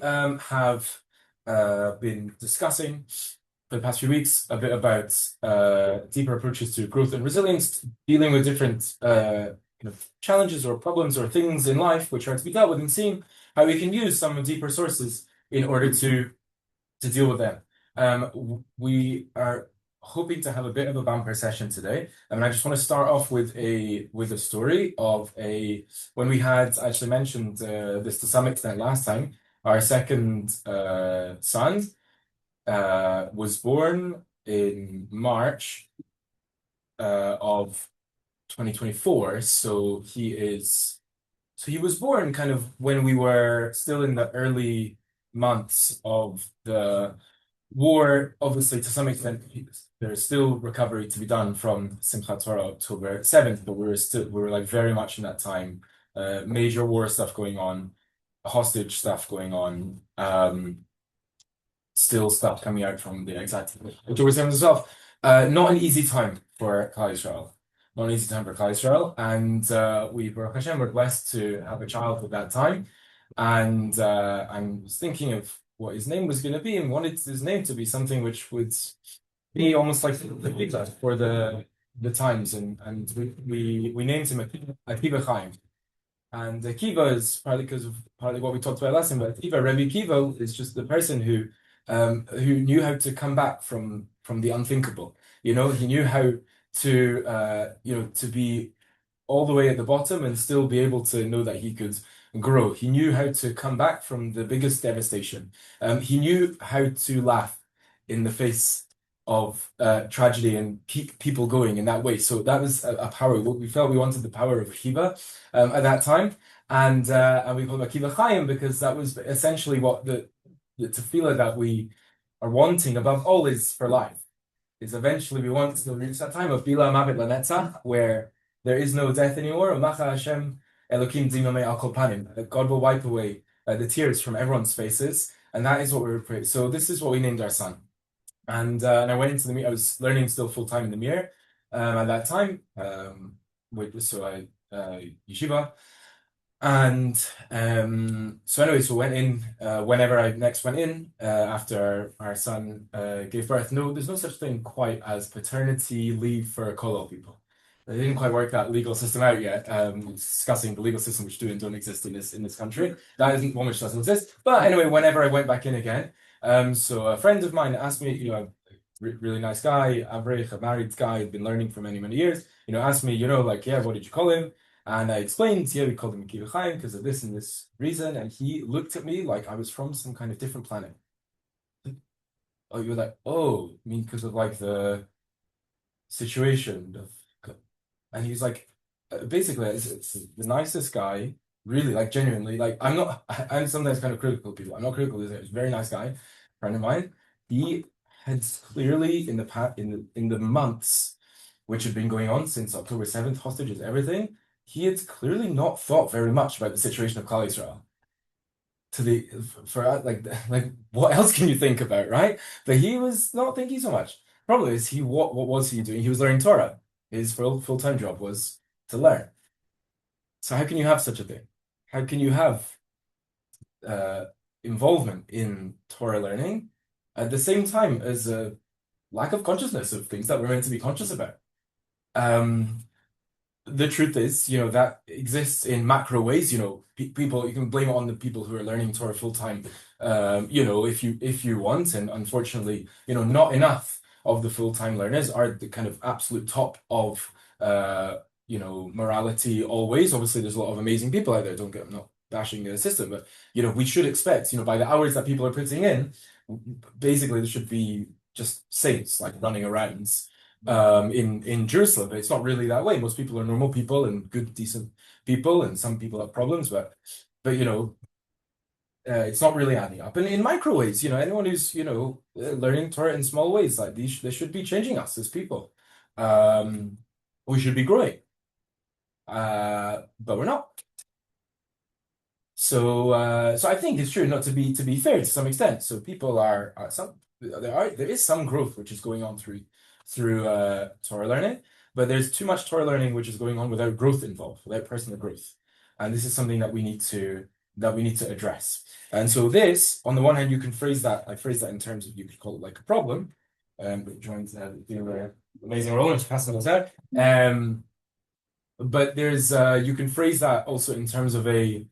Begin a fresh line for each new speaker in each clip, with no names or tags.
Have been discussing for the past few weeks a bit about deeper approaches to growth and resilience, dealing with different challenges or problems or things in life which are to be dealt with, and seeing how we can use some deeper sources in order to deal with them. We are hoping to have a bit of a bumper session today, and I just want to start off with a story of a when we had actually mentioned this to some extent last time. Our second son was born in March of 2024, so he was born kind of when we were still in the early months of the war. Obviously, to some extent, there's still recovery to be done from Simchat Torah October 7th, but we were like very much in that time. Major war stuff going on, hostage stuff going on, still stuff coming out from the exact October 7th as well. Not an easy time for Klal Yisrael. Not an easy time for Klal Yisrael, and we Baruch Hashem were blessed to have a child at that time. And I was thinking of what his name was going to be, and wanted his name to be something which would be almost like the big for the times, and we named him Akiva Chaim. And Akiva is partly what we talked about last time. But Rabbi Akiva is just the person who knew how to come back from the unthinkable. He knew how to to be all the way at the bottom and still be able to know that he could grow. He knew how to come back from the biggest devastation. He knew how to laugh in the face of tragedy and keep people going in that way. So that was a power. We felt we wanted the power of Akiva at that time, and we called him Akiva Chaim because that was essentially what the tefillah that we are wanting above all is for life. Is eventually we want to reach that time of Bila Mavet Lanetzach, where there is no death anymore. Macha Hashem Elokim Dimamei Al Kol Panim. God will wipe away the tears from everyone's faces, and that is what we were praying. So this is what we named our son. And I went into the mir. I was learning still full time in the mir at that time. So I yeshiva. And so went in whenever I next went in after our son gave birth. No, there's no such thing quite as paternity leave for Kolol people. They didn't quite work that legal system out yet. Discussing the legal system which do and don't exist in this country. That isn't one which doesn't exist. But anyway, whenever I went back in again, so a friend of mine asked me, a really nice guy, Avrich, a married guy, had been learning for many, many years, asked me, like, yeah, what did you call him? And I explained, yeah, we called him Akiva Chaim because of this and this reason. And he looked at me like I was from some kind of different planet. Oh, you're like, oh, I mean, because of like the situation of, and he's like, basically, it's the nicest guy, really, like genuinely. Like I'm sometimes kind of critical of people. I'm not critical of this guy. He's a very nice guy, friend of mine. He had clearly in the months which had been going on since October 7th, hostages, everything. He had clearly not thought very much about the situation of Klal Yisrael. Like what else can you think about, right? But he was not thinking so much. Problem is, what was he doing? He was learning Torah. His full-time job was to learn. So how can you have such a thing? How can you have involvement in Torah learning at the same time as a lack of consciousness of things that we're meant to be conscious about? The truth is, that exists in macro ways. People, you can blame it on the people who are learning Torah full time. If you want, and unfortunately, not enough of the full time learners are the kind of absolute top of morality always. Obviously, there's a lot of amazing people out there. I'm not bashing the system, but we should expect, by the hours that people are putting in, basically there should be just saints like running around in Jerusalem, but it's not really that way. Most people are normal people and good, decent people, and some people have problems, but it's not really adding up. And in micro ways, anyone who's learning Torah in small ways, like they should be changing us as people. We should be growing, but we're not. So I think it's true, not to be fair to some extent. So people are there is some growth which is going on through Torah learning, but there's too much Torah learning which is going on without growth involved, without personal growth. And this is something that we need to that we need to address. And so this, on the one hand, you can phrase that, I phrase that in terms of, you could call it like a problem, but joins the amazing role in passing those out. But there's you can phrase that also in terms of a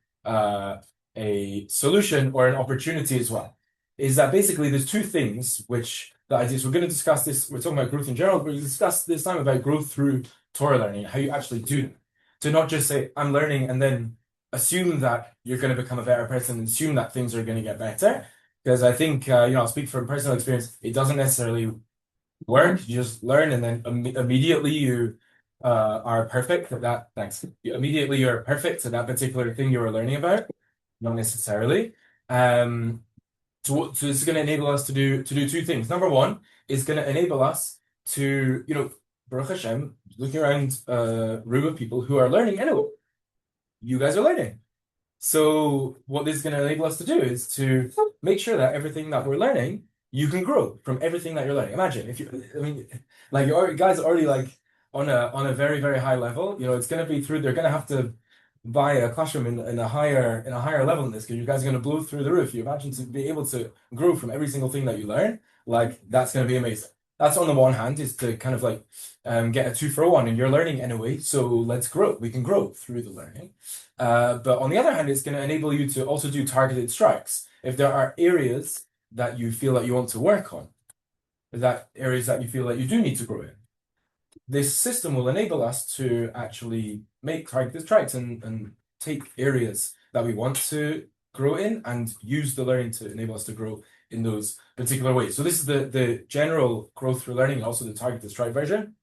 solution or an opportunity as well. Is that basically there's two things which the ideas we're going to discuss this. We're talking about growth in general, but we discuss this time about growth through Torah learning, how you actually do it. To not just say I'm learning and then assume that you're going to become a better person and assume that things are going to get better. Because I think I'll speak from personal experience. It doesn't necessarily work. You just learn and then immediately you are perfect at that. Thanks. Immediately you're perfect at that particular thing you were learning about. Not necessarily. So this is going to enable us to do two things. Number one is going to enable us to, Baruch Hashem, looking around a room of people who are learning anyway. You guys are learning. So what this is going to enable us to do is to make sure that everything that we're learning, you can grow from everything that you're learning. Imagine if you guys are already like on a very, very high level. It's going to be they're going to have to buy a classroom in a higher level than this because you guys are going to blow through the roof. You imagine to be able to grow from every single thing that you learn, like that's going to be amazing. That's on the one hand is to kind of like get a 2-for-1 and you're learning anyway, so let's grow. We can grow through the learning. But on the other hand, it's going to enable you to also do targeted strikes. If there are areas that you feel that you want to work on, that areas that you feel that you do need to grow in, this system will enable us to actually make targeted strikes and take areas that we want to grow in and use the learning to enable us to grow in those particular ways. So this is the general growth through learning and also the targeted strike version.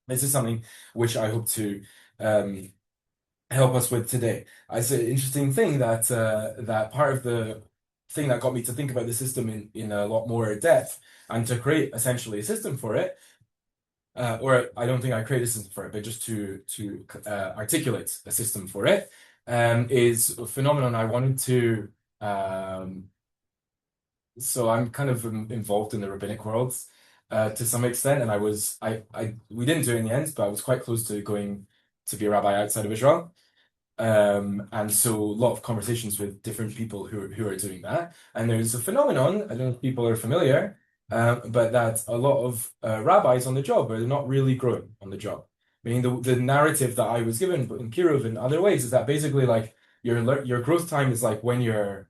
This is something which I hope to help us with today. It's an interesting thing that that part of the thing that got me to think about the system in a lot more depth and to create essentially a system for it. Or I don't think I created a system for it, but just to articulate a system for it is a phenomenon I wanted to. So I'm kind of involved in the rabbinic world to some extent, and we didn't do it in the end, but I was quite close to going to be a rabbi outside of Israel. And so a lot of conversations with different people who are doing that. And there's a phenomenon, I don't know if people are familiar, but that a lot of rabbis on the job are not really growing on the job. Meaning the narrative that I was given in Kiruv and other ways is that basically like your growth time is like when you're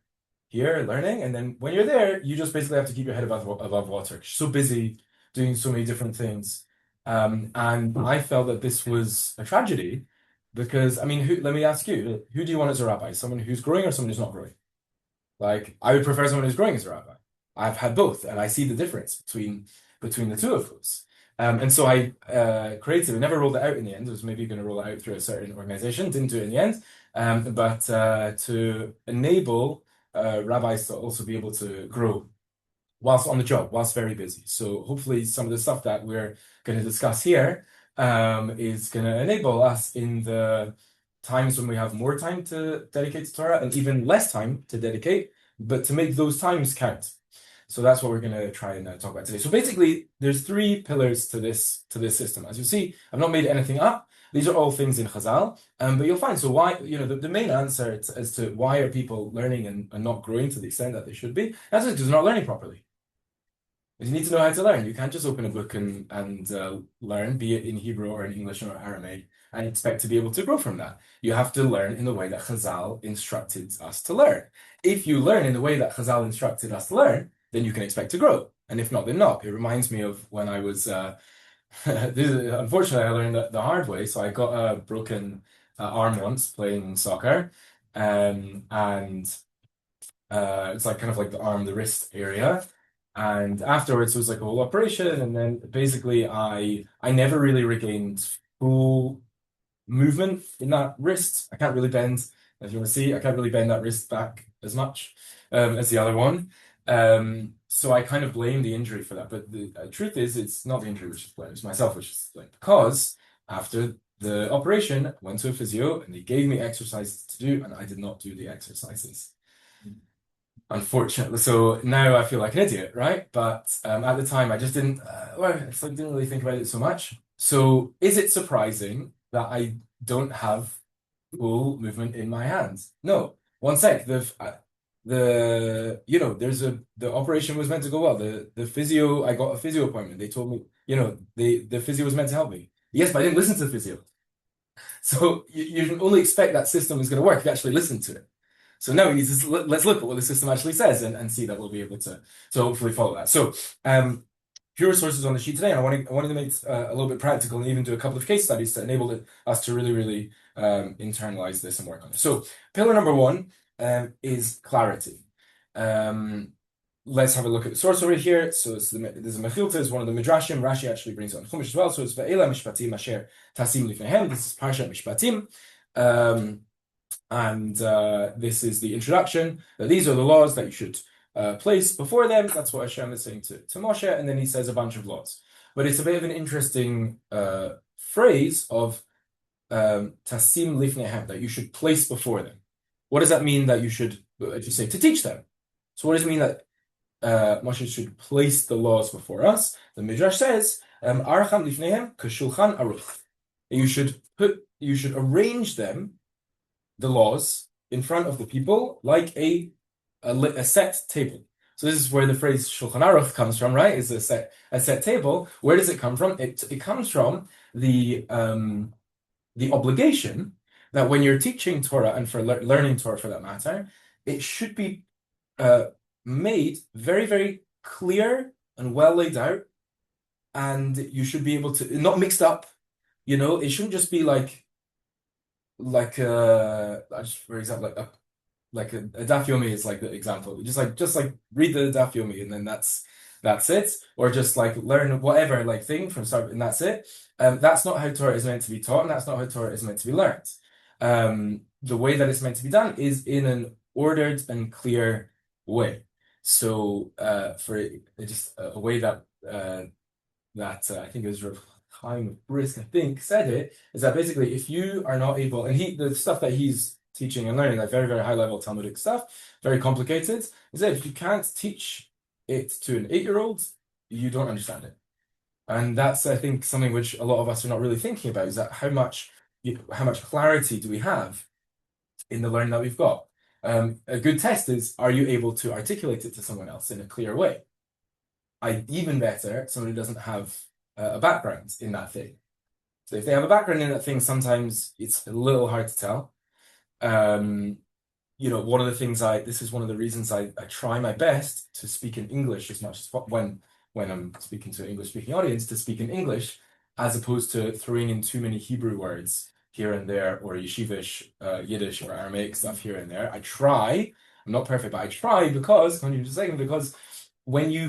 here learning, and then when you're there, you just basically have to keep your head above water. You're so busy doing so many different things. And I felt that this was a tragedy because, let me ask you, who do you want as a rabbi? Someone who's growing or someone who's not growing? Like, I would prefer someone who's growing as a rabbi. I've had both, and I see the difference between the two of those. And so I created, I never rolled it out in the end. I was maybe going to roll it out through a certain organization, didn't do it in the end. But to enable rabbis to also be able to grow whilst on the job, whilst very busy. So hopefully some of the stuff that we're going to discuss here is going to enable us in the times when we have more time to dedicate to Torah and even less time to dedicate, but to make those times count. So that's what we're going to try and talk about today. So basically, there's 3 pillars to this system. As you see, I've not made anything up. These are all things in Chazal, but you'll find, so why, the main answer as to why are people learning and not growing to the extent that they should be, that's because they're not learning properly. You need to know how to learn. You can't just open a book and learn, be it in Hebrew or in English or Aramaic, and expect to be able to grow from that. You have to learn in the way that Chazal instructed us to learn. If you learn in the way that Chazal instructed us to learn, then you can expect to grow. And if not, then not. It reminds me of when I was, unfortunately, I learned that the hard way. So I got a broken arm once playing soccer. And it's like kind of like the wrist area. And afterwards, it was like a whole operation. And then basically, I never really regained full movement in that wrist. I can't really bend, as you want to see, I can't really bend that wrist back as much as the other one. So I kind of blame the injury for that. But the truth is, it's not the injury which is blamed, it's myself which is blamed. Because after the operation, I went to a physio and they gave me exercises to do, and I did not do the exercises. Unfortunately, so now I feel like an idiot, right? But at the time, I just didn't didn't really think about it so much. So is it surprising that I don't have full movement in my hands? No, one sec. There's the operation was meant to go well. The physio, I got a physio appointment. They told me, the physio was meant to help me. Yes, but I didn't listen to the physio. So you can only expect that system is going to work if you actually listen to it. So now we need to let's look at what the system actually says and see that we'll be able to hopefully follow that. So few resources on the sheet today, and I wanted to make it a little bit practical and even do a couple of case studies to enable us to really, really internalize this and work on it. So pillar number one is clarity. Let's have a look at the source over here. So there's a Mechilta, is one of the Midrashim. Rashi actually brings it on Chumash as well. So it's Ve'ela Mishpatim Asher Tasim Lifnehem. This is Parshat Mishpatim. And this is the introduction. These are the laws that you should place before them. That's what Hashem is saying to Moshe. And then he says a bunch of laws. But it's a bit of an interesting phrase of Tasim Lifnehem, that you should place before them. What does that mean that you should, just say, to teach them? So what does it mean that Moshe should place the laws before us? The Midrash says, Archam Lifnehem Kashulchan Aruch. You should arrange them, the laws, in front of the people like a set table. So this is where the phrase Shulchan Aruch comes from, right? It's a set table. Where does it come from? It comes from the obligation that when you're teaching Torah, and for learning Torah for that matter, it should be made very, very clear and well laid out, and you should be able to, not mixed up. It shouldn't just be like for example, like a daf yomi is like the example. Just like read the daf yomi and then that's it, or just like learn whatever like thing from start and that's it. That's not how Torah is meant to be taught, and that's not how Torah is meant to be learned. The way that it's meant to be done is in an ordered and clear way. So for just a way that I think it was Chaim Brisk, I think, said it, is that basically if you are not able, and the stuff that he's teaching and learning, like very, very high level Talmudic stuff, very complicated, is that if you can't teach it to an 8-year-old, you don't understand it. And that's, I think, something which a lot of us are not really thinking about, is that how much clarity do we have in the learning that we've got? A good test is, are you able to articulate it to someone else in a clear way? Even better, someone who doesn't have a background in that thing. So if they have a background in that thing, sometimes it's a little hard to tell. One of the things this is one of the reasons I try my best to speak in English as much as when I'm speaking to an English-speaking audience, to speak in English, as opposed to throwing in too many Hebrew words here and there, or yeshivish, Yiddish or Aramaic stuff here and there. I try. I'm not perfect, but I try because when you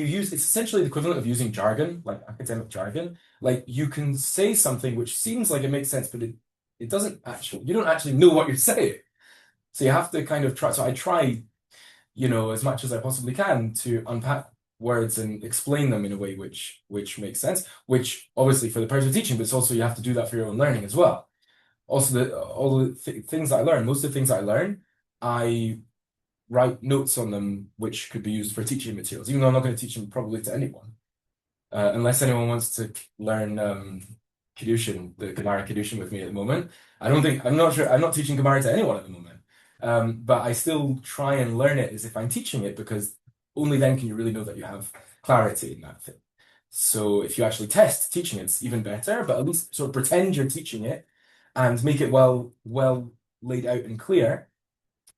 use, it's essentially the equivalent of using jargon, like academic jargon. Like you can say something which seems like it makes sense, but it doesn't actually. You don't actually know what you're saying. So you have to kind of try. So I try, as much as I possibly can to unpack words and explain them in a way which makes sense. Which obviously for the person teaching, but it's also you have to do that for your own learning as well. Also, all the things I learn, most of the things I learn, I write notes on them which could be used for teaching materials, even though I'm not going to teach them probably to anyone, unless anyone wants to learn Kiddushin, the Gemara Kiddushin with me at the moment. I'm not sure, I'm not teaching Gemara to anyone at the moment, but I still try and learn it as if I'm teaching it, because only then can you really know that you have clarity in that thing. So if you actually test teaching it's even better, but at least sort of pretend you're teaching it and make it well laid out and clear.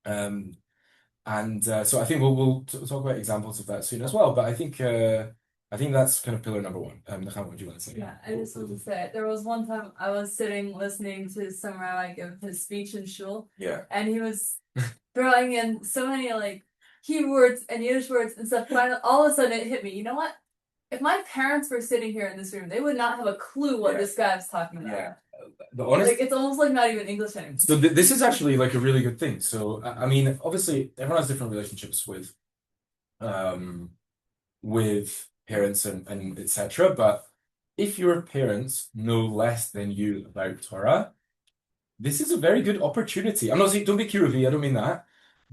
So I think we'll talk about examples of that soon as well. But I think that's kind of pillar number one. Nechama, what do you want to say?
Yeah, I just want to say, there was one time I was sitting listening to some rabbi give his speech in shul.
Yeah.
And he was throwing in so many like Hebrew words and Yiddish words and stuff. Finally, all of a sudden it hit me. You know what? If my parents were sitting here in this room, they would not have a clue what this guy was talking about. Yeah. It's almost like not even English anymore.
So this is actually like a really good thing. So I mean, obviously everyone has different relationships with parents and etc. But if your parents know less than you about Torah, this is a very good opportunity. I'm not saying don't be kiruvi, I don't mean that,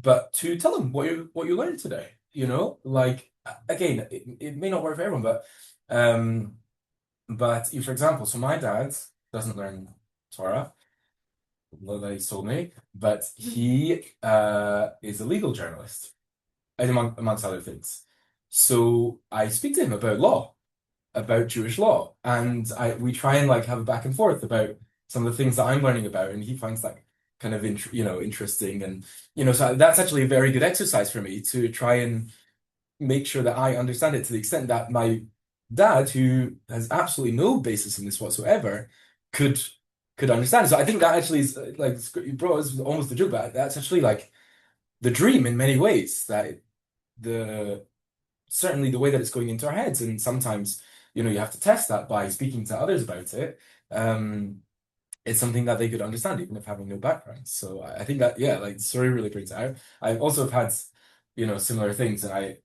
but to tell them what you learned today. Like again, it may not work for everyone, but for example, so my dad doesn't learn Torah. that he told me, but he is a legal journalist, amongst other things. So I speak to him about law, about Jewish law, and we try and like have a back and forth about some of the things that I'm learning about, and he finds that kind of interesting, and so that's actually a very good exercise for me to try and make sure that I understand it to the extent that my dad, who has absolutely no basis in this whatsoever, could understand. So I think that actually is like bro, it's almost a joke, but that's actually like the dream in many ways. That the certainly the way that it's going into our heads, and sometimes you have to test that by speaking to others about it. It's something that they could understand even if having no background. So I think that like the story really brings it out. I've also had similar things, and I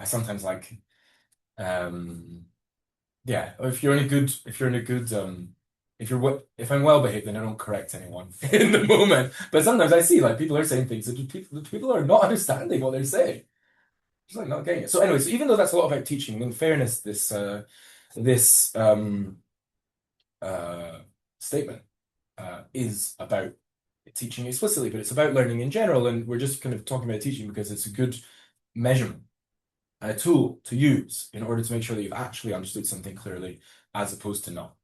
sometimes like yeah, if you're in a good if I'm well behaved, then I don't correct anyone in the moment. But sometimes I see like people are saying things that people are not understanding what they're saying. Just like not getting it. So anyway, so even though that's a lot about teaching, in fairness, this statement is about teaching explicitly, but it's about learning in general, and we're just kind of talking about teaching because it's a good measurement and a tool to use in order to make sure that you've actually understood something clearly as opposed to not.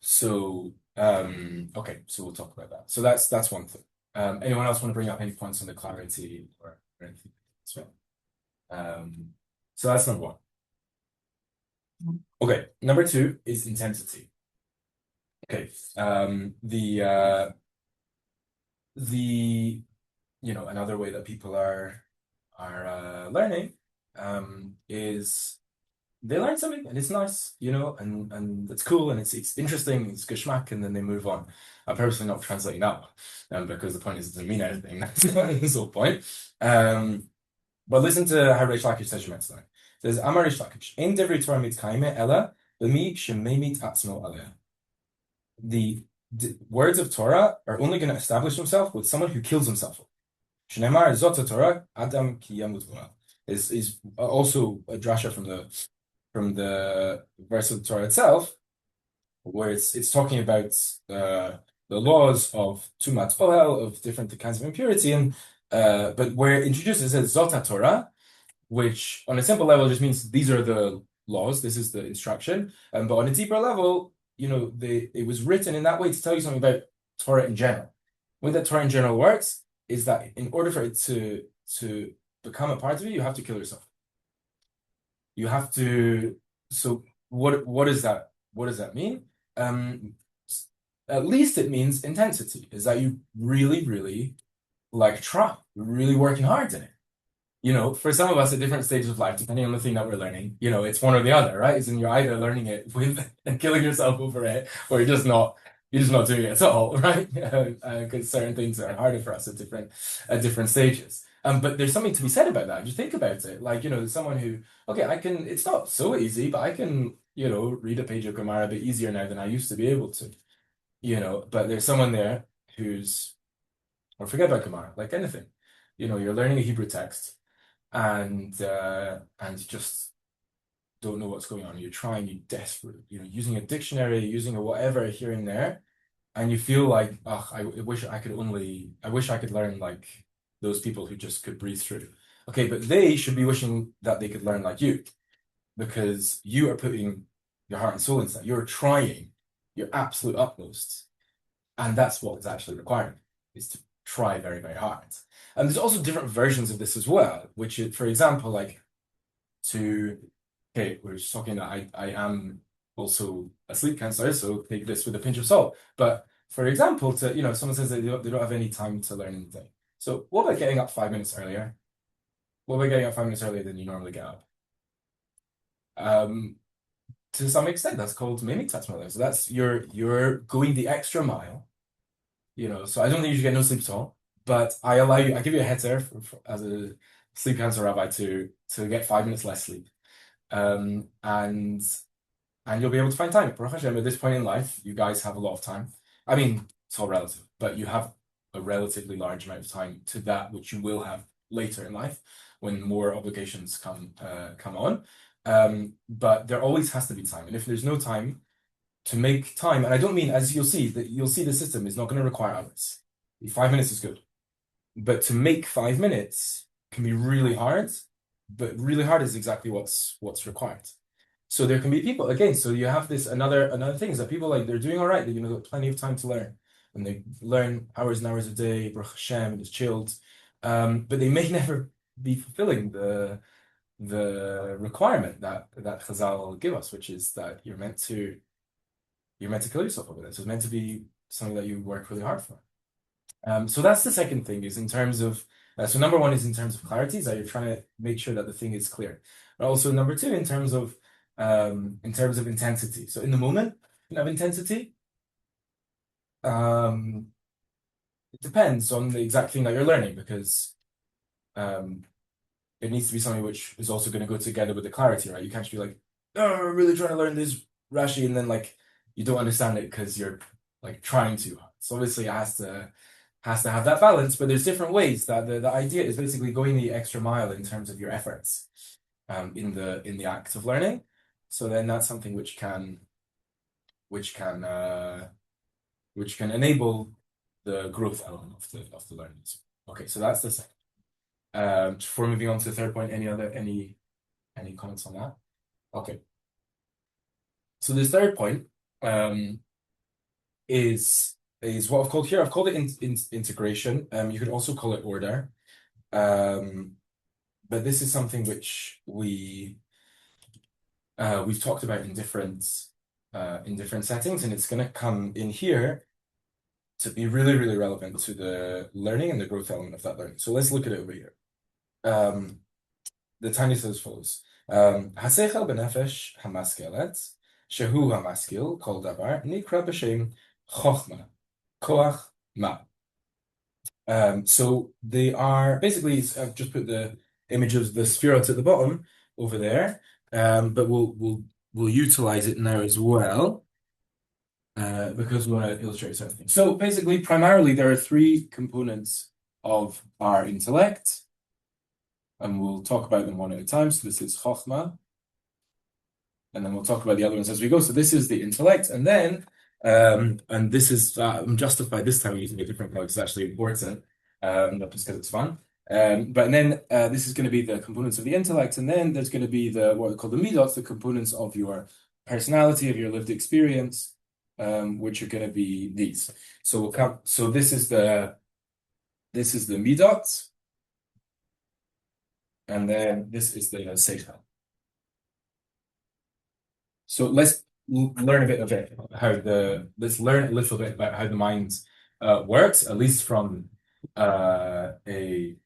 So okay, so we'll talk about that. So that's one thing. Anyone else want to bring up any points on the clarity or anything as well? So that's number one. Okay, number two is intensity. Okay, another way that people are learning is they learn something and it's nice, and it's cool and it's interesting, it's geschmack, and then they move on. I'm purposely not translating that one, because the point is it doesn't mean anything. That's the whole point. But listen to how Reish Lakish says Shemetz tonight. It says, Amar Reish Lakish, Ein Devrei Torah mitkaime ela b'mi shememit atzmo aleh. The words of Torah are only going to establish himself with someone who kills himself. Shneimar Zot Torah Adam ki yamut b'ma. Is also a drasha from the verse of the Torah itself, where it's talking about the laws of tumat ohel, of different kinds of impurity, and but where it introduces it Zot Torah, which on a simple level just means these are the laws, this is the instruction, but on a deeper level, it was written in that way to tell you something about Torah in general. The way that Torah in general works is that in order for it to become a part of you, you have to kill yourself. You have to. So what does that mean? At least it means intensity. Is that you really, really like try, really working hard in it. For some of us at different stages of life, depending on the thing that we're learning, it's one or the other, right? Is in you're either learning it with and killing yourself over it, or you're just not doing it at all, right? Because certain things are harder for us at different stages. But there's something to be said about that. If you think about it, like, there's someone who, okay, it's not so easy, but I can, read a page of Gemara a bit easier now than I used to be able to, but there's someone there or forget about Gemara, like anything, you're learning a Hebrew text and just don't know what's going on. You're trying, you're desperate, using a dictionary, using a whatever here and there, and you feel like, oh, I wish I could learn like those people who just could breathe through. Okay, but they should be wishing that they could learn like you, because you are putting your heart and soul into that. You're trying your absolute utmost, and that's what is actually required, is to try very, very hard. And there's also different versions of this as well, which is, for example, like we're just talking that I am also a sleep counselor, so take this with a pinch of salt. But for example, someone says that they don't have any time to learn in the day. So what about getting up 5 minutes earlier? What about getting up 5 minutes earlier than you normally get up? To some extent, that's called mimik tatzmala. So that's you're going the extra mile. So I don't think you should get no sleep at all. But I give you a heter as a sleep counselor rabbi to get 5 minutes less sleep, and you'll be able to find time. Baruch Hashem, at this point in life, you guys have a lot of time. I mean, it's all relative, but you have a relatively large amount of time to that which you will have later in life when more obligations come on. But there always has to be time, and if there's no time, to make time, and I don't mean, as you'll see, that you'll see the system is not going to require hours. 5 minutes is good. But to make 5 minutes can be really hard, but really hard is exactly what's required. So there can be people, again, so you have this another thing is that people like they're doing all right, they're got plenty of time to learn. And they learn hours and hours a day, Baruch Hashem, and it's chilled. But they may never be fulfilling the requirement that Chazal give us, which is that you're meant to kill yourself over this. It's meant to be something that you work really hard for. So that's the second thing is in terms of so number one is in terms of clarity, is that you're trying to make sure that the thing is clear. But also number two, in terms of intensity. So in the moment, you have intensity. It depends on the exact thing that you're learning, because it needs to be something which is also going to go together with the clarity, right? You can't just be like, oh, I'm really trying to learn this Rashi, and then like you don't understand it because you're like trying too hard. So obviously it has to have that balance, but there's different ways that the idea is basically going the extra mile in terms of your efforts in the act of learning. So then that's something which can enable the growth element of the learning. Okay, so that's the second. Before moving on to the third point, any comments on that? Okay. So this third point is what I've called here. I've called it integration. You could also call it order. But this is something which we've talked about in different settings, and it's going to come in here to be really, really relevant to the learning and the growth element of that learning. So let's look at it over here. The Tanya says as follows: Hasechel benefesh hamaskelet shehu hamaskil kol davar nikra b'shem Chochmah koach ma. So they are basically. I've just put the image of the spherot at the bottom over there, but we'll utilize it now as well. Because we want to illustrate something. So basically, primarily, there are three components of our intellect, and we'll talk about them one at a time. So this is Chochmah, and then we'll talk about the other ones as we go. So this is the intellect, and then, and this is, I'm justified this time using a different color because it's actually important, not just because it's fun. But then this is going to be the components of the intellect, and then there's going to be what we call the midot, the components of your personality, of your lived experience, which are going to be these. So so this is the midot, and then this is the seichel. So let's learn a bit about let's learn a little bit about how the mind works, at least from a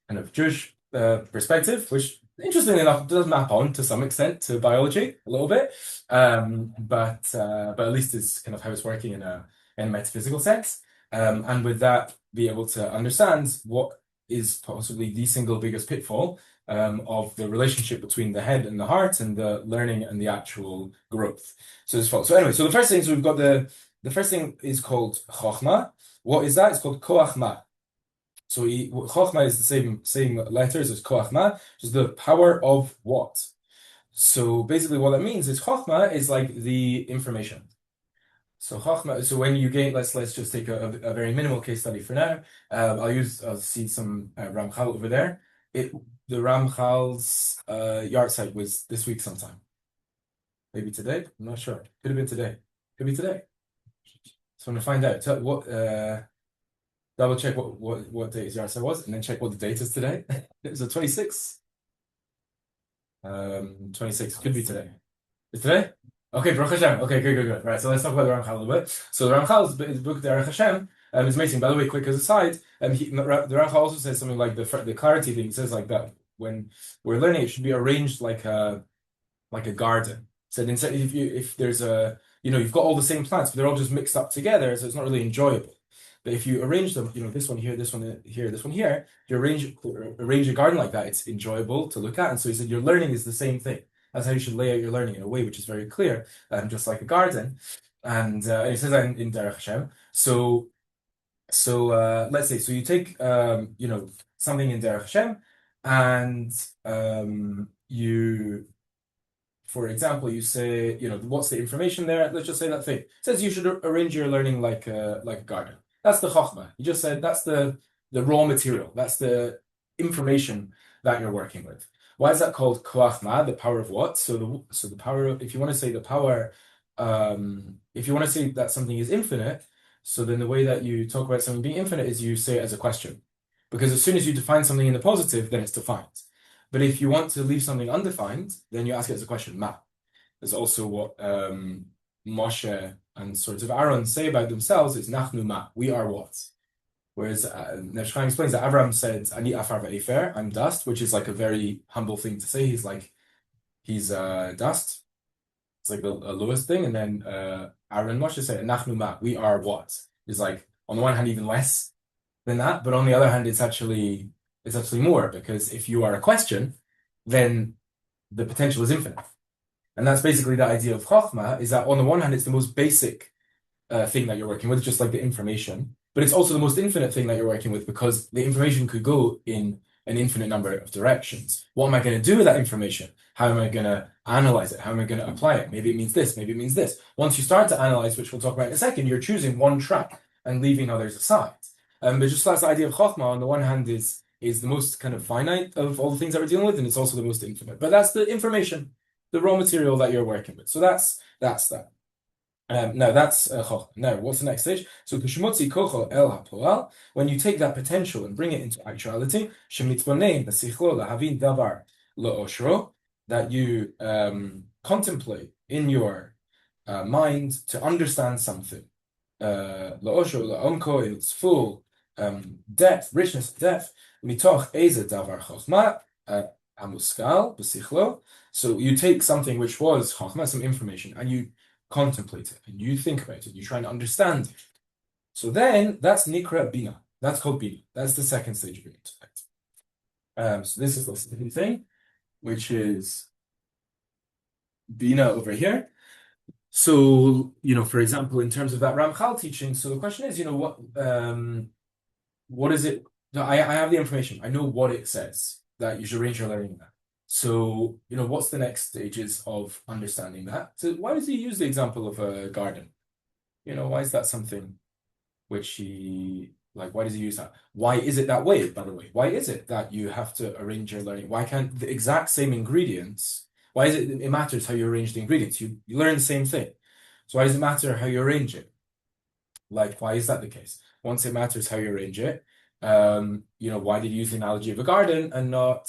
kind of Jewish perspective, which interestingly enough does map on to some extent to biology a little bit, but at least it's kind of how it's working in a metaphysical sense, and with that be able to understand what is possibly the single biggest pitfall of the relationship between the head and the heart and the learning and the actual growth. So anyway, so the first thing, so we've got the first thing is called Chochmah. What is that? It's called Koach Ma. So Chochmah is the same letters as Koach Ma, which is the power of what? So basically what that means is Chochmah is like the information. So Chochmah, so when you gain, let's just take a very minimal case study for now. I'll see some Ramchal over there. The Ramchal's yard site was this week sometime. Maybe today? I'm not sure. Could have been today. Could be today. So I'm gonna find out. Double check what day his yard site was, and then check what the date is today. It was the 26th. 26 could be today. Is today? Okay, Baruch Hashem. Okay, good. Right, so let's talk about the Ramchal a little bit. So the Ramchal's book, the Baruch Hashem, is amazing. By the way, quick as a side, the Ramchal also says something like the clarity thing. He says like that when we're learning, it should be arranged like a garden. So instead, if there's you've got all the same plants, but they're all just mixed up together, so it's not really enjoyable. But if you arrange them, this one here, this one here, this one here, if you arrange a garden like that, it's enjoyable to look at. And so he said your learning is the same thing. That's how you should lay out your learning in a way which is very clear, just like a garden. And he says that in Derech Hashem. So let's say, so you take something in Derech Hashem, and you for example, you say, what's the information there? Let's just say that thing. It says you should arrange your learning like a garden. That's the Chochmah. You just said that's the raw material. That's the information that you're working with. Why is that called Chochmah? The power of what? So the power of, if you want to say the power, if you want to say that something is infinite, so then the way that you talk about something being infinite is you say it as a question. Because as soon as you define something in the positive, then it's defined. But if you want to leave something undefined, then you ask it as a question, ma. There's also what Moshe and sort of Aaron say about themselves, is nachnu ma, we are what? Whereas Nefesh Chaim explains that Abraham said, ani afar ve'efer, I'm dust, which is like a very humble thing to say. He's dust. It's like the lowest thing. And then Aaron and Moshe said, nachnu ma, we are what? It's like, on the one hand, even less than that, but on the other hand, it's actually more, because if you are a question, then the potential is infinite. And that's basically the idea of Chochmah, is that on the one hand, it's the most basic thing that you're working with, just like the information, but it's also the most infinite thing that you're working with, because the information could go in an infinite number of directions. What am I going to do with that information? How am I going to analyze it? How am I going to apply it? Maybe it means this, maybe it means this. Once you start to analyze, which we'll talk about in a second, you're choosing one track and leaving others aside. But just that's the idea of Chochmah, on the one hand, is the most kind of finite of all the things that we're dealing with, and it's also the most infinite. But that's the information, the raw material that you're working with. So that's that. Now that's Chochmah. Now, what's the next stage? So Kushmotzi Kochel El HaPoal, when you take that potential and bring it into actuality, Shemitbonein B'sichlo Lahavin Davar Lo'oshro, that you contemplate in your mind to understand something. Lo'oshro Lo'omko, in its full depth, richness, depth. Mitoch Eze Davar Chochmah Hamuskal B'sichlo. So you take something which was Chochmah, some information, and you contemplate it, and you think about it, you try to understand it. So then that's Nikra Binah. That's called Binah. That's the second stage of intellect. So this is the second thing, which is Binah over here. So, for example, in terms of that Ramchal teaching, so the question is, what is it? I have the information. I know what it says, that you should arrange your learning in that. So, what's the next stages of understanding that? So why does he use the example of a garden? Why is that something which why does he use that? Why is it that way, by the way? Why is it that you have to arrange your learning? Why can't the exact same ingredients, why is it matters how you arrange the ingredients? You learn the same thing. So why does it matter how you arrange it? Why is that the case? Once it matters how you arrange it, why did you use the analogy of a garden and not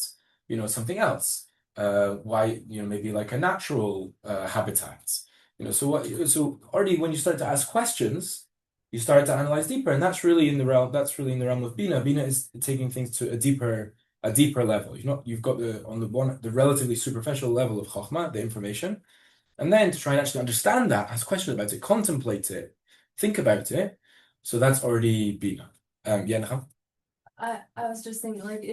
something else? Why, maybe like a natural habitat? So already when you start to ask questions, you start to analyze deeper, and that's really in the realm of Binah. Binah is taking things to a deeper level. You've got the relatively superficial level of Chochmah, the information, and then to try and actually understand that, ask questions about it, contemplate it, think about it. So that's already Binah. Yeah,
I was just thinking, like,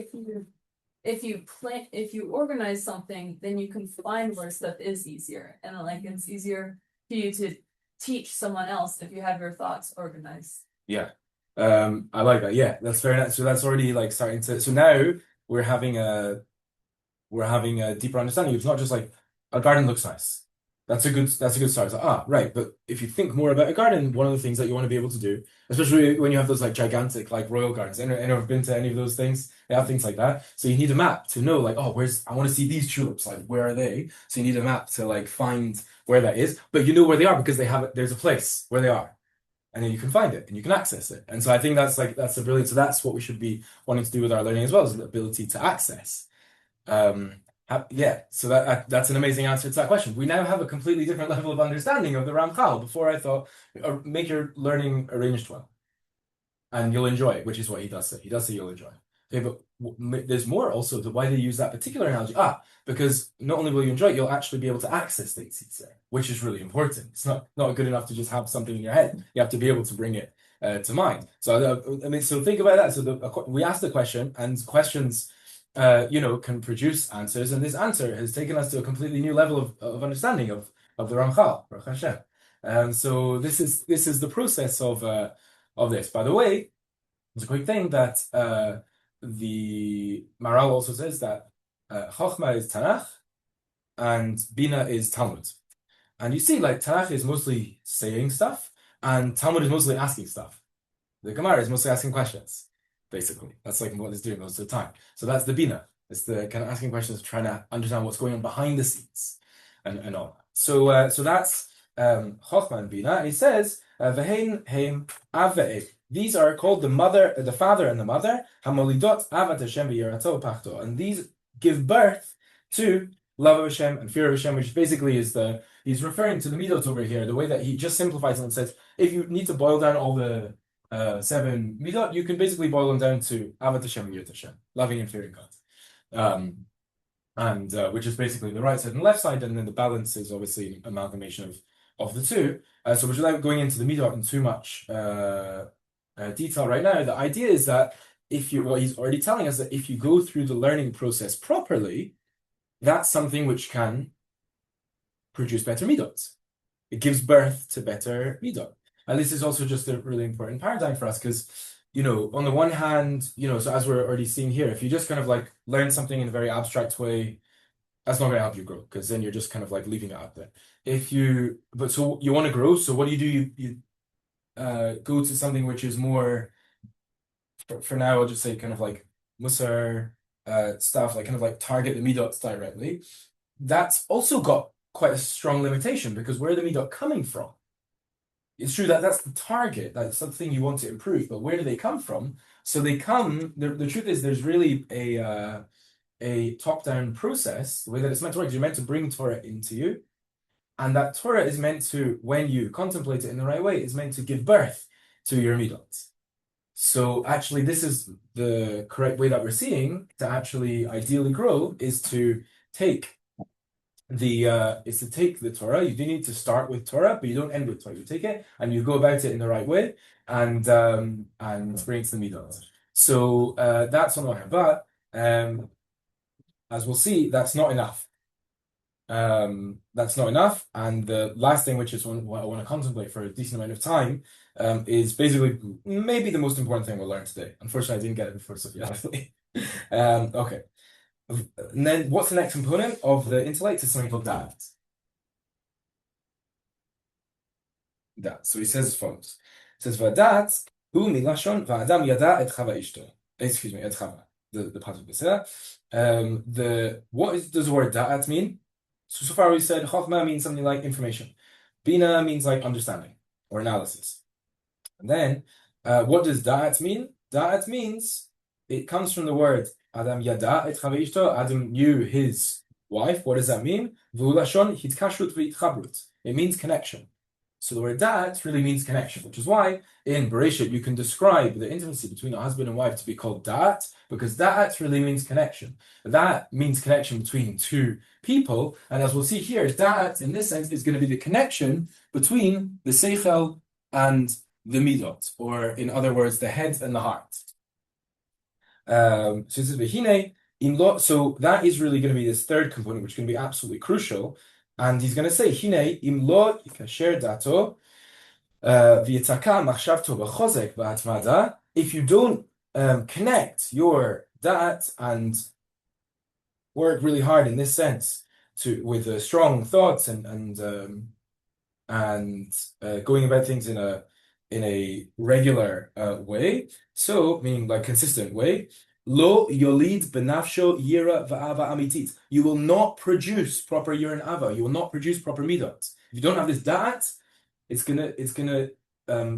if you organize something, then you can find where stuff is easier, and it's easier for you to teach someone else if you have your thoughts organized.
Yeah. I like that. Yeah, that's very nice. So that's already starting to. So now we're having a deeper understanding. It's not just like a garden looks nice. That's a good start. It's like, right. But if you think more about a garden, one of the things that you want to be able to do, especially when you have those gigantic royal gardens. Anyone been to any of those things? They have things like that. So you need a map to know I want to see these tulips. Where are they? So you need a map to find where that is. But you know where they are because there's a place where they are. And then you can find it and you can access it. And so I think that's the brilliance. So that's what we should be wanting to do with our learning as well, is the ability to access. So that's an amazing answer to that question. We now have a completely different level of understanding of the Ramchal. Before I thought, make your learning arranged well, and you'll enjoy it, which is what he does say. He does say you'll enjoy it. Okay, but there's more also to why they use that particular analogy. Because not only will you enjoy it, you'll actually be able to access things, he'd say, which is really important. It's not good enough to just have something in your head. You have to be able to bring it to mind. So so think about that. So we asked the question, and questions can produce answers, and this answer has taken us to a completely new level of understanding of the Ramchal, Baruch Hashem. So this is the process of this. By the way, it's a quick thing that the Maral also says that Chochmah is Tanakh, and Binah is Talmud. And you see, like, Tanakh is mostly saying stuff, and Talmud is mostly asking stuff. The Gemara is mostly asking questions, basically. That's like what it's doing most of the time. So that's the Binah. It's the kind of asking questions, trying to understand what's going on behind the scenes and all that. So that's Chochmah and Binah. And he says, V'hein heim av ve'ev. These are called the father and the mother. Hamolidot avat Hashem v'yirato pachto. And these give birth to love of Hashem and fear of Hashem, which basically is he's referring to the midot over here, the way that he just simplifies it and says, if you need to boil down all the 7 midot, you can basically boil them down to avat Hashem and yirat Hashem, loving and fearing God. And which is basically the right side and left side, and then the balance is obviously an amalgamation of the two. So without going into the midot in too much detail right now, the idea is that what he's already telling us, that if you go through the learning process properly, that's something which can produce better midot. It gives birth to better midot. And this is also just a really important paradigm for us because, on the one hand, so as we're already seeing here, if you just kind of like learn something in a very abstract way, that's not going to help you grow because then you're just kind of like leaving it out there. So you want to grow, so what do? You go to something which is more, for now, I'll just say kind of like Musar stuff, like kind of like target the midots directly. That's also got quite a strong limitation because where are the midot coming from? It's true that that's the target, that's something you want to improve, but where do they come from? So they come, the truth is there's really a top-down process, the way that it's meant to work. You're meant to bring Torah into you, and that Torah is meant to, when you contemplate it in the right way, is meant to give birth to your midot. So actually, this is the correct way that we're seeing to actually ideally grow, is to take the Torah. You do need to start with Torah, but you don't end with Torah. You take it and you go about it in the right way and bring it to the midot. So that's on one hand. But as we'll see, that's not enough. That's not enough. And the last thing, which is what I want to contemplate for a decent amount of time, is basically maybe the most important thing we'll learn today. Unfortunately, I didn't get it before Sophia. Okay. And then what's the next component of the intellect? Is something called da'at. So he says as follows. He says, V'da'at hu milashon v'adam yada et chava ishto. Excuse me, et chava. The part of this. Does the word da'at mean? So far we said Chochmah means something like information. Binah means like understanding or analysis. And then what does da'at mean? Da'at means, it comes from the word Adam yada et chava ishto. Adam knew his wife. What does that mean? V'ulashon hitkashrut v'itchabrut. It means connection. So the word da'at really means connection, which is why in Bereshit you can describe the intimacy between a husband and wife to be called da'at, because da'at really means connection. That means connection between two people, and as we'll see here, da'at in this sense is going to be the connection between the seichel and the midot, or in other words, the head and the heart. So this is Behine. So that is really going to be this third component, which is going to be absolutely crucial. And he's going to say, Hine imlo yikasher dato v'yitzaka machshavto b'chozek v'atmada. If you don't connect your dat and work really hard in this sense with strong thoughts and going about things in a regular way, so meaning like consistent way. Lo yolid benafsho yira va'ava amitit. You will not produce proper yira and ava. You will not produce proper midot. If you don't have this da'at, it's gonna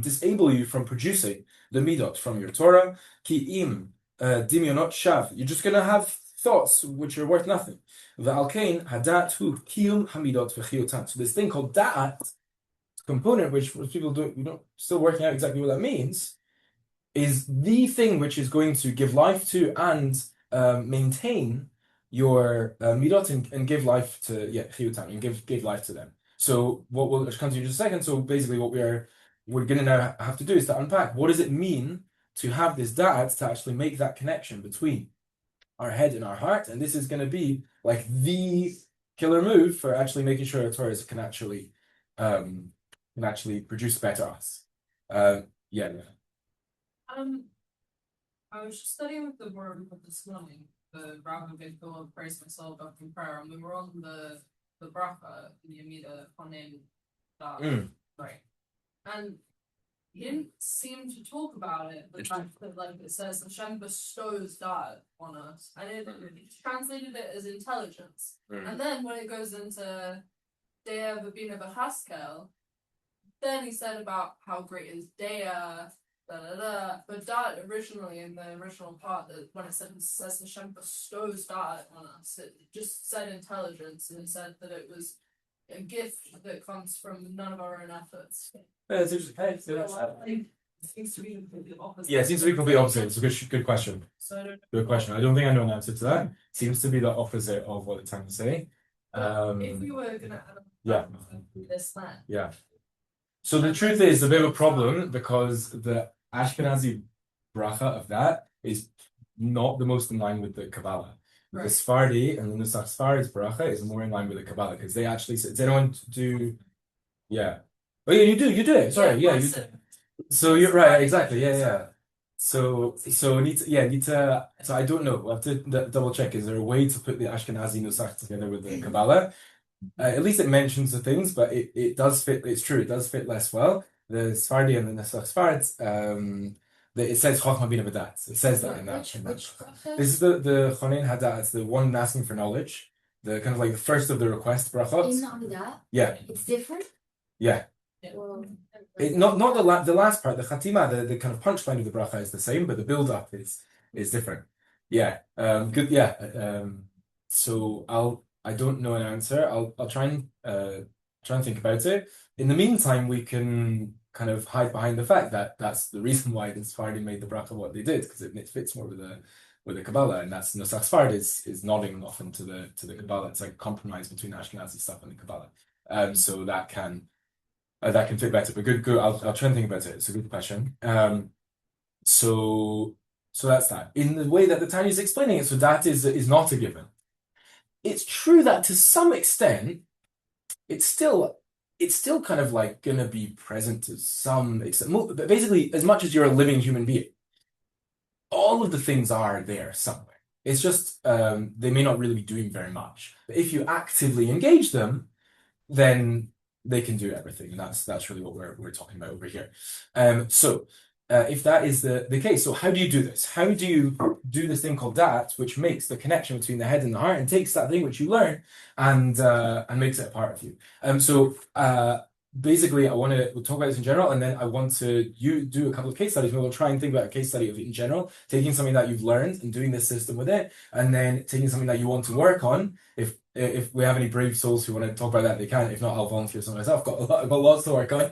disable you from producing the midot from your Torah. Ki im dimyonot shav. You're just gonna have thoughts which are worth nothing. Va'alkein hadat hu kiyum hamidot v'chiyutan. So this thing called da'at, component which people still working out exactly what that means, is the thing which is going to give life to and maintain your midot and give life to chiyutan, and give life to them. So what we'll come to in just a second. So basically, what we're going to now have to do is to unpack what does it mean to have this da'at, to actually make that connection between our head and our heart, and this is going to be like the killer move for actually making sure our Torah can actually produce better us. Yeah.
I was just studying with the word this morning,
the Rabbi Akiva praised myself up in prayer, and we were on the bracha in the Amida Konen right, and he didn't seem to talk about it, the fact that like it says Hashem bestows that on us, and it translated it as intelligence. And then when it goes into Dea V'Bina V'Haskel, then he said about how great is Dea, but that originally in the original part, that when it says Hashem bestows that on us, it just said intelligence, and it said that it was a gift that comes from none of our own efforts.
It's interesting.
It seems to be completely opposite.
Yeah, it seems to be completely opposite. It's a good question.
So I don't know.
Good question. I don't think I know an answer to that. Seems to be the opposite of what it's trying to say.
If we were gonna add this land.
Yeah. So the truth is a bit of a problem because the Ashkenazi bracha of that is not the most in line with the Kabbalah.
Right.
The Sephardi and the Nusach Sephardi's bracha is more in line with the Kabbalah because they actually say, does anyone do? Yeah. Oh yeah, you do it. Sorry, yeah, you do. So you're right, exactly. Yeah. So need to. So I don't know. We'll have to double check. Is there a way to put the Ashkenazi Nusach together with the Kabbalah? At least it mentions the things, but it does fit. It's true. It does fit less well. The Sephardi and the Nusach Sephardi, it says Chochmah Binah V'dat. It says that in that. This is the Chonin Hadat. It's the one asking for knowledge. The kind of like the first of the request brachot.
In Amidah?
Yeah.
It's different?
Yeah.
Well,
Not the last part. The Chatima, the kind of punchline of the bracha is the same, but the build up is different. Yeah. Good. Yeah. So I don't know an answer. I'll try and think about it. In the meantime, we can kind of hide behind the fact that that's the reason why the Sephardi made the bracha what they did, because it fits more with the Kabbalah, and that's Nusach Sephardi is nodding often to the Kabbalah. It's like a compromise between Ashkenazi stuff and the Kabbalah. So that can fit better. But good. I'll try and think about it. It's a good question. So that's that. In the way that the Tanya is explaining it, so that is not a given. It's true that to some extent, it's still kind of like gonna be present to some extent. But basically, as much as you're a living human being, all of the things are there somewhere. It's just they may not really be doing very much. But if you actively engage them, then they can do everything, and that's really what we're talking about over here. So if that is the case, so how do you do this? How do you do this thing called dat, which makes the connection between the head and the heart, and takes that thing which you learn and makes it a part of you? So basically, we'll talk about this in general, and then I want to do a couple of case studies. We'll try and think about a case study of it in general, taking something that you've learned and doing this system with it, and then taking something that you want to work on. If we have any brave souls who want to talk about that, they can. If not, I'll volunteer some myself. I've got lots to work on.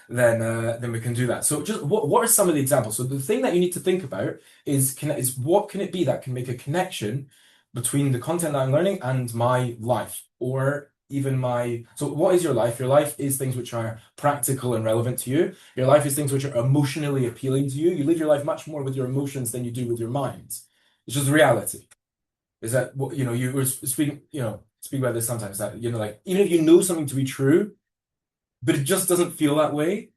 Then we can do that. So just what are some of the examples? So the thing that you need to think about is what can it be that can make a connection between the content that I'm learning and my life, or even so what is your life? Your life is things which are practical and relevant to you. Your life is things which are emotionally appealing to you. You live your life much more with your emotions than you do with your mind. It's just reality. Is that what you were speaking about this sometimes, that like even if you know something to be true, but it just doesn't feel that way,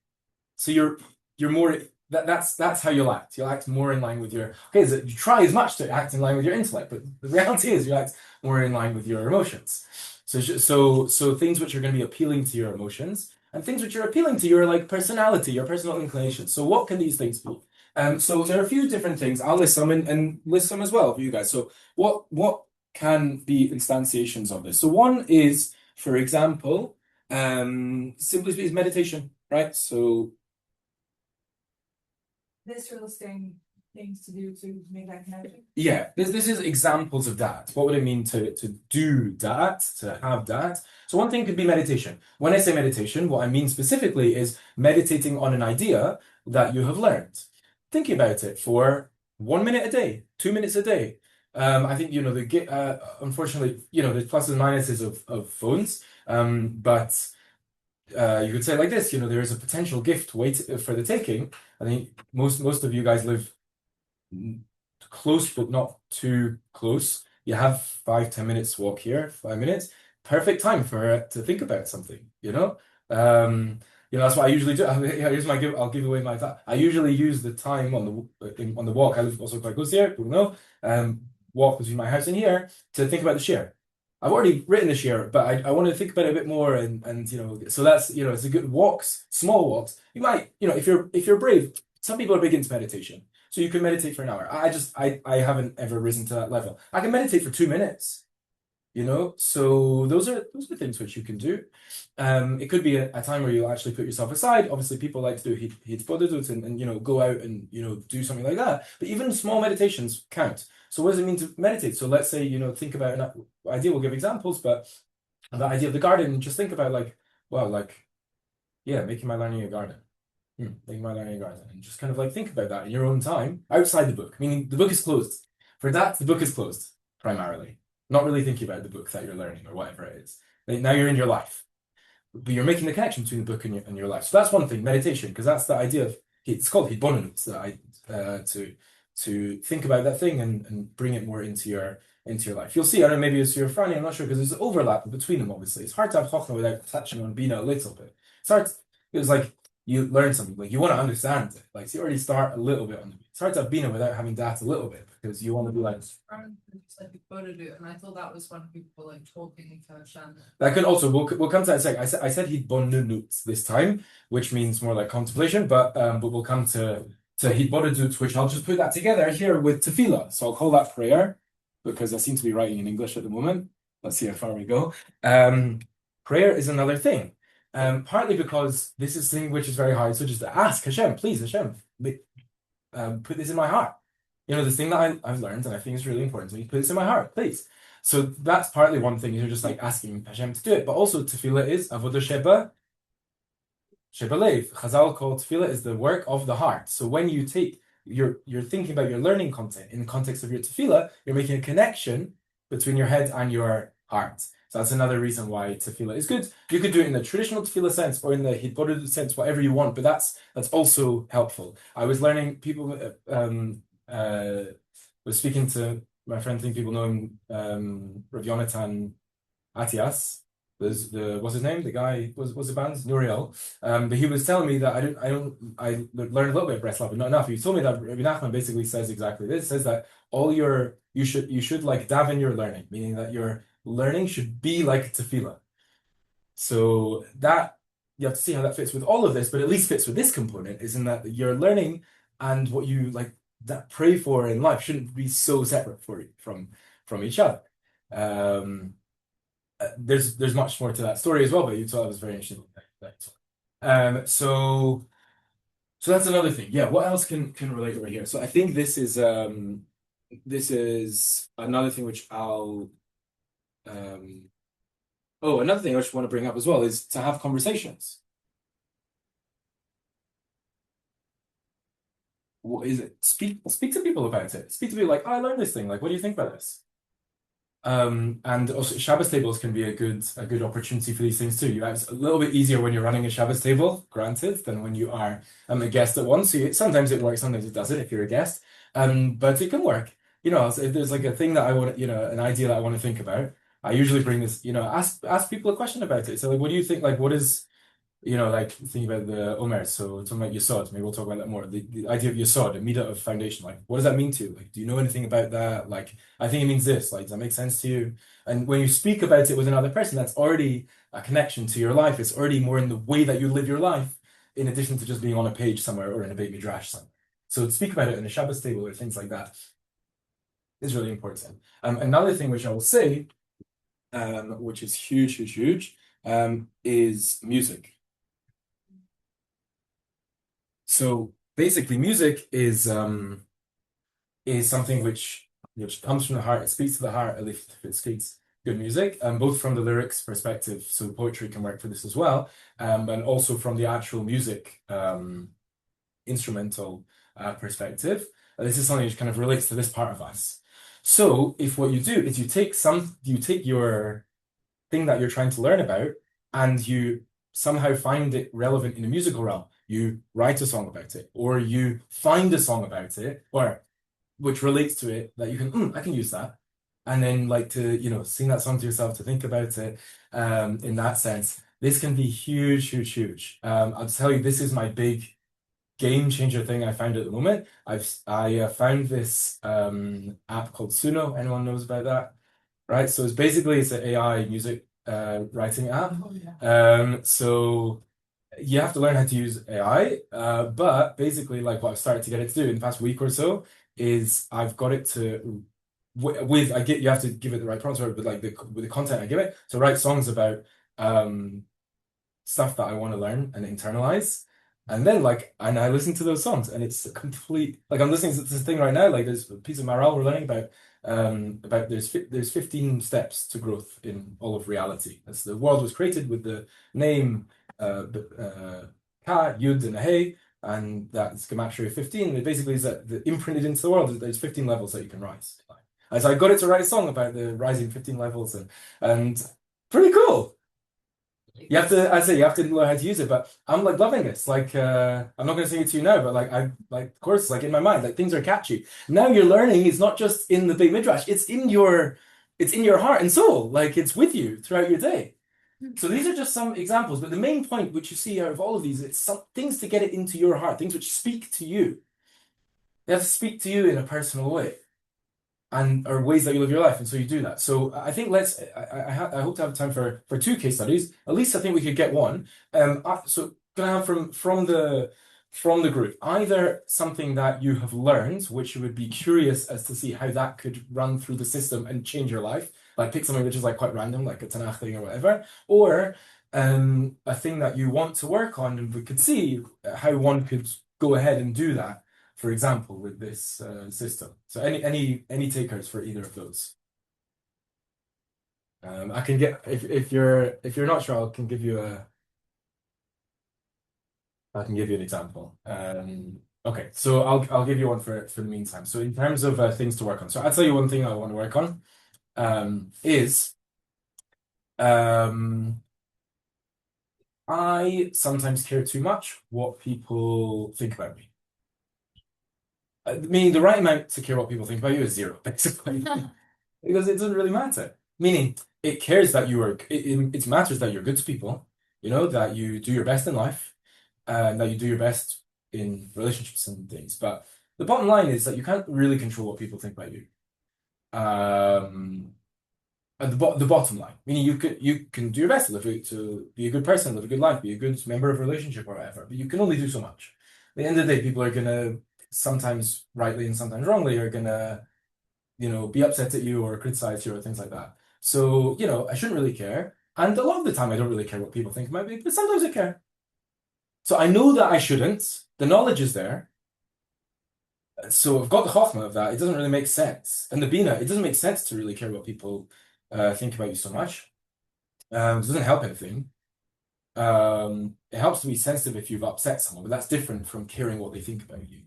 so you're more that's how you'll act. You'll act more in line with your you try as much to act in line with your intellect, but the reality is you act more in line with your emotions. So things which are going to be appealing to your emotions and things which are appealing to your like personality, your personal inclinations. So what can these things be? So there are a few different things. I'll list some and list some as well for you guys. So what can be instantiations of this? So one is, for example, simply speaking, meditation, right? So
Visualizing things to do to make that connection.
Yeah, this is examples of that. What would it mean to do that, to have that? So one thing could be meditation. When I say meditation, what I mean specifically is meditating on an idea that you have learned. Thinking about it for 1 minute a day, 2 minutes a day. I think unfortunately, there's pluses and minuses of phones. But you could say it like this, there is a potential gift for the taking. I think most of you guys live close, but not too close. You have 5-10 minutes walk here, 5 minutes. Perfect time to think about something, that's what I usually do. I'll give away my thought. I usually use the time on the walk. I live also quite close here, people know. walk between my house and here to think about the shiur. I've already written the shiur, but I want to think about it a bit more, and so that's it's a good walks, small walks. You might, if you're brave, some people are big into meditation, so you can meditate for an hour. I haven't ever risen to that level. I can meditate for 2 minutes. So those are things which you can do. It could be a time where you'll actually put yourself aside. Obviously, people like to do hitbodedut and go out and do something like that. But even small meditations count. So what does it mean to meditate? So let's say think about an idea. We'll give examples, but the idea of the garden. Just think about making my learning a garden. Making my learning a garden, and just kind of think about that in your own time outside the book. Meaning the book is closed. For that, the book is closed primarily. Not really thinking about the book that you're learning or whatever it is. Now you're in your life, but you're making the connection between the book and your life. So that's one thing, meditation, because that's the idea of it's called hitbonenut, to think about that thing and bring it more into your life. You'll see. I don't know, maybe it's your Franny, I'm not sure, because there's overlap between them. Obviously, it's hard to have Chochmah without touching on Binah a little bit. It's hard. It was like you learn something, you want to understand it. So you already start a little bit on the. It's hard to have Binah without having that a little bit, because you want to be like.
And I thought that was when people were talking to Hashem.
That could also we'll come to that in a second. I said hitbonenut this time, which means more like contemplation, but we'll come to hitbonenut, which I'll just put that together here with tefillah. So I'll call that prayer, because I seem to be writing in English at the moment. Let's see how far we go. Prayer is another thing. Partly because this is something which is very hard. So just ask Hashem, please, Hashem, put this in my heart. This thing that I've learned and I think is really important to me, put this in my heart, please. So that's partly one thing, you're just asking Hashem to do it. But also tefillah is avodah sheba lev. Chazal call tefillah is the work of the heart. So when you're thinking about your learning content in the context of your tefillah, you're making a connection between your head and your heart. So that's another reason why tefillah is good. You could do it in the traditional tefillah sense or in the hitbodedut sense, whatever you want, but that's also helpful. I was learning, people was speaking to my friend, I think people know him, Rav Yonatan Atias. What's his name? The guy was the band Nuriel. But he was telling me that I learned a little bit of Breslov, but not enough. He told me that Rabbi Nachman basically says exactly this. It says that you should daven your learning, meaning that your learning should be like tefillah. So that you have to see how that fits with all of this, but at least fits with this component, is in that your learning and what you that pray for in life shouldn't be so separate from each other. There's much more to that story as well, but you thought it was very interesting. So that's another thing. Yeah, what else can relate over here? So I think this is another thing which I'll another thing I just want to bring up as well is to have conversations. What is it? Speak to people about it. Speak to people I learned this thing. What do you think about this? And also Shabbos tables can be a good opportunity for these things too. It's a little bit easier when you're running a Shabbos table, granted, than when you are a guest at once. So sometimes it works, sometimes it doesn't if you're a guest. But it can work. If there's a thing that I want, an idea that I want to think about, I usually bring this, ask people a question about it. So what do you think? What is, thinking about the Omer, so talking about Yesod, maybe we'll talk about that more. The idea of Yesod, a midah of foundation, what does that mean to you? Do you know anything about that? I think it means this. Does that make sense to you? And when you speak about it with another person, that's already a connection to your life. It's already more in the way that you live your life, in addition to just being on a page somewhere or in a Beit Midrash somewhere. So to speak about it in a Shabbos table or things like that is really important. Another thing which I will say, which is huge, is music. So basically, music is something which comes from the heart. It speaks to the heart, at least if it speaks good music, both from the lyrics perspective. So poetry can work for this as well, and also from the actual music instrumental perspective. This is something which kind of relates to this part of us. So if what you do is you take your thing that you're trying to learn about and you somehow find it relevant in a musical realm. You write a song about it, or you find a song about it, or which relates to it that you can, I can use that. And then to, sing that song to yourself, to think about it in that sense. This can be huge. I'll tell you, this is my big game changer thing I found at the moment. I found this app called Suno. Anyone knows about that? Right? So it's an AI music writing app.
Oh, yeah.
So you have to learn how to use AI, but basically, like what I've started to get it to do in the past week or so is I've got it to you have to give it the right prompts with like with the content I give it to write songs about stuff that I want to learn and internalize. And then and I listen to those songs and it's a complete like I'm listening to this thing right now, like there's a piece of morale we're learning about there's 15 steps to growth in all of reality. As the world was created with the name Ka, Yud, and a Hey, and that's gematria 15. It basically is that imprinted into the world, there's 15 levels that you can rise. And so I got it to write a song about the rising 15 levels and pretty cool. You have to, you have to learn how to use it, but I'm like loving this. Like, I'm not going to sing it to you now, but like, of course, like in my mind, like things are catchy. Now you're learning, it's not just in the big midrash, it's in your heart and soul. Like it's with you throughout your day. So these are just some examples, but the main point which you see out of all of these, it's some things to get it into your heart, things which speak to you. They have to speak to you in a personal way. And or ways that you live your life, and so you do that. So I think I hope to have time for two case studies. At least I think we could get one. So can I have from the group either something that you have learned, which you would be curious as to see how that could run through the system and change your life, like pick something which is like quite random, like a Tanakh thing or whatever, or a thing that you want to work on, and we could see how one could go ahead and do that. For example, with this system. So any takers for either of those? I can get if you're not sure, I can give you an example. Okay, so I'll give you one for the meantime. So in terms of things to work on, so I'll tell you one thing I want to work on is I sometimes care too much what people think about me. Meaning the right amount to care what people think about you is zero, basically, because it doesn't really matter. Meaning it cares that it matters that you're good to people, that you do your best in life, and that you do your best in relationships and things. But the bottom line is that you can't really control what people think about you. At the bottom line, meaning you can do your best to be a good person, live a good life, be a good member of a relationship or whatever, but you can only do so much. At the end of the day, people are gonna sometimes rightly and sometimes wrongly are gonna, be upset at you or criticize you or things like that. So, I shouldn't really care. And a lot of the time I don't really care what people think about me, but sometimes I care. So I know that I shouldn't. The knowledge is there. So I've got the Chochmah of that. It doesn't really make sense. And the Binah, it doesn't make sense to really care what people think about you so much. It doesn't help anything. It helps to be sensitive if you've upset someone, but that's different from caring what they think about you.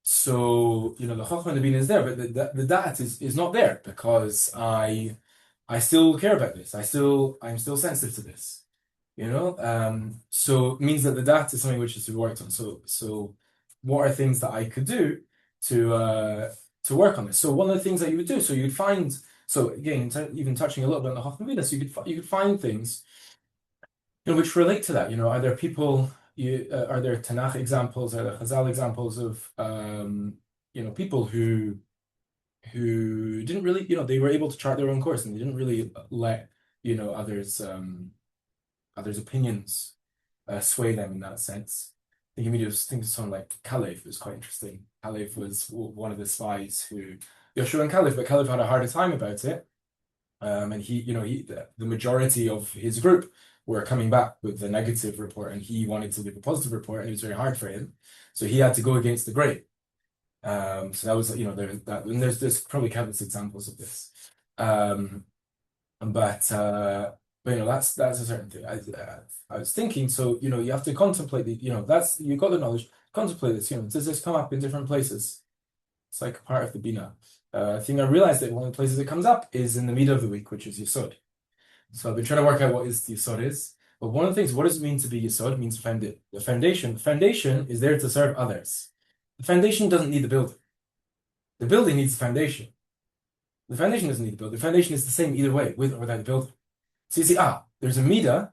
So the Chochmah and the Binah is there, but the dat is not there because I still care about this. I'm still sensitive to this. So it means that the dat is something which is to be worked on. So what are things that I could do to work on this? So one of the things that you would do, so you'd find, so again, even touching a little bit on the Chochmah and Binah, so you could find things which relate to that. Are there people? Are there Tanakh examples? Are there Chazal examples of people who didn't really they were able to chart their own course and they didn't really let others' opinions sway them in that sense. I think immediately think of someone like Kalev. It was quite interesting. Kalev was one of the spies who Yoshua and Kalev, but Kalev had a harder time about it. And the majority of his group were coming back with the negative report, and he wanted to give a positive report, and it was very hard for him. So he had to go against the grain. So that was there's that, and there's probably countless examples of this. But that's a certain thing. I was thinking, so you have to contemplate that's you've got the knowledge, contemplate this. Does this come up in different places? It's like part of the Binah. I think I realized that one of the places it comes up is in the middle of the week, which is Yesod. So I've been trying to work out what is Yesod is. But one of the things, what does it mean to be Yesod? It means the foundation. The foundation is there to serve others. The foundation doesn't need the building. The building needs the foundation. The foundation doesn't need the building. The foundation is the same either way, with or without the building. So you see, there's a midah